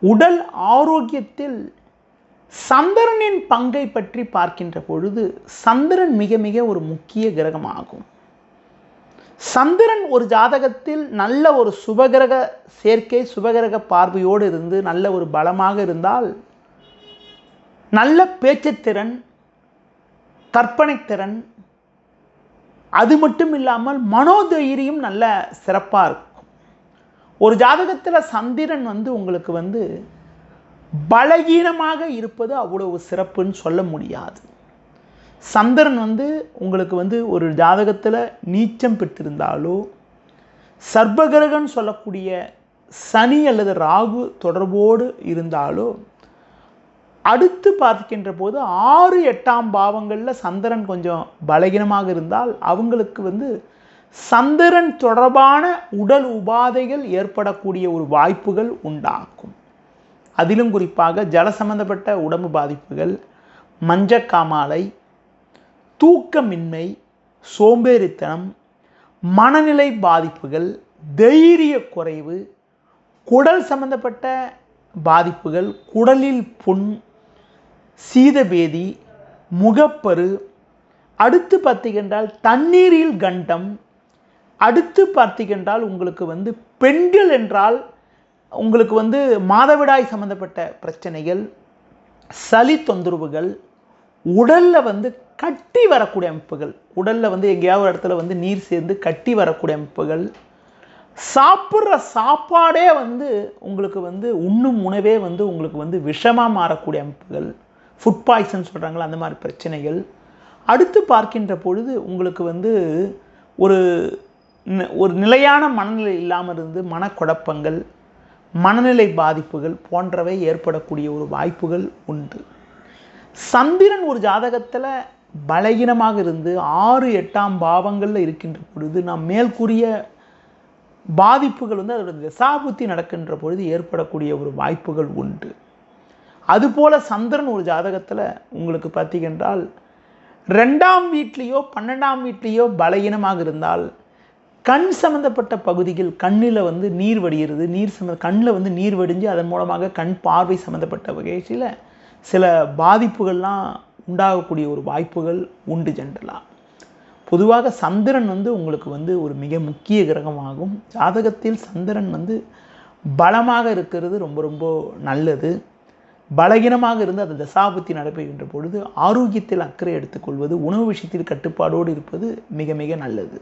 உடல் ஆரோக்கியத்தில் சந்திரனின் பங்கை பற்றி பார்க்கின்ற பொழுது சந்திரன் மிக மிக ஒரு முக்கிய கிரகமாகும். சந்திரன் ஒரு ஜாதகத்தில் நல்ல ஒரு சுபகிரக சேர்க்கை, சுபகிரக பார்வையோடு இருந்து நல்ல ஒரு பலமாக இருந்தால் நல்ல பேச்சுத்திறன், கற்பனைத்திறன், அது மட்டும் இல்லாமல் மனோதைரியம் நல்ல சிறப்பாக இருக்கும். ஒரு ஜாதகத்தில் சந்திரன் உங்களுக்கு பலகீனமாக இருப்பது அவ்வளவு சிறப்புன்னு சொல்ல முடியாது. சந்திரன் உங்களுக்கு ஒரு ஜாதகத்தில் நீச்சம் பெற்றிருந்தாலோ, சர்ப்பகிரகன்னு சொல்லக்கூடிய சனி அல்லது ராகு தொடர்போடு இருந்தாலோ, அடுத்து பார்க்கின்ற போது 6, 8ஆம் பாவங்களில் சந்திரன் கொஞ்சம் பலகீனமாக இருந்தால் அவங்களுக்கு சந்திரன் தொடர்பான உடல் உபாதைகள் ஏற்படக்கூடிய ஒரு வாய்ப்புகள் உண்டாகும். அதிலும் குறிப்பாக ஜல சம்பந்தப்பட்ட உடம்பு பாதிப்புகள், மஞ்சக்காமாலை, தூக்கமின்மை, சோம்பேறித்தனம், மனநிலை பாதிப்புகள், தைரிய குறைவு, குடல் சம்பந்தப்பட்ட பாதிப்புகள், குடலில் புண், சீதபேதி, முகப்பரு, அடுத்து பார்த்தீங்கன்றால் தண்ணீரில் கண்டம், அடுத்து பார்த்தீங்கன்றால் உங்களுக்கு பெண்கள் என்றால் உங்களுக்கு மாதவிடாய் சம்பந்தப்பட்ட பிரச்சனைகள், சளி தொந்தரவுகள், உடலில் கட்டி வரக்கூடிய அமைப்புகள், உடலில் எங்கேயாவது ஒரு இடத்துல நீர் சேர்ந்து கட்டி வரக்கூடிய அமைப்புகள், சாப்பிட்ற சாப்பாடே உங்களுக்கு உண்ணும் உணவே உங்களுக்கு விஷமாக மாறக்கூடிய அமைப்புகள், ஃபுட் பாய்சன் சொல்கிறாங்களா, அந்த மாதிரி பிரச்சனைகள். அடுத்து பார்க்கின்ற பொழுது உங்களுக்கு ஒரு நிலையான மனநிலை இல்லாமல் இருந்து மனக்குழப்பங்கள், மனநிலை பாதிப்புகள் போன்றவை ஏற்படக்கூடிய ஒரு வாய்ப்புகள் உண்டு. சந்திரன் ஒரு ஜாதகத்தில் பலகீனமாக இருந்து 6, 8ஆம் பாவங்களில் இருக்கின்ற பொழுது நாம் மேற்கூறிய பாதிப்புகள் அதோட தசாபுத்தி நடக்கின்ற பொழுது ஏற்படக்கூடிய ஒரு வாய்ப்புகள் உண்டு. அதுபோல் சந்திரன் ஒரு ஜாதகத்தில் உங்களுக்கு பார்த்தீங்கன்றால் 2ஆம் வீட்லேயோ 12ஆம் வீட்லேயோ பலகீனமாக இருந்தால் கண் சம்பந்தப்பட்ட பகுதிகள், கண்ணில் நீர் வடிகிறது, கண்ணில் நீர் வடிஞ்சு அதன் மூலமாக கண் பார்வை சம்பந்தப்பட்ட வகையில் சில பாதிப்புகள்லாம் உண்டாகக்கூடிய ஒரு வாய்ப்புகள் உண்டு. ஜென்ரலாக பொதுவாக சந்திரன் உங்களுக்கு ஒரு மிக முக்கிய கிரகமாகும். ஜாதகத்தில் சந்திரன் பலமாக இருக்கிறது ரொம்ப ரொம்ப நல்லது. பலகீனமாக இருந்து அந்த தசாபுத்தி நடைபெறுகின்ற பொழுது ஆரோக்கியத்தில் அக்கறை எடுத்துக்கொள்வது, உணவு விஷயத்தில் கட்டுப்பாடோடு இருப்பது மிக மிக நல்லது.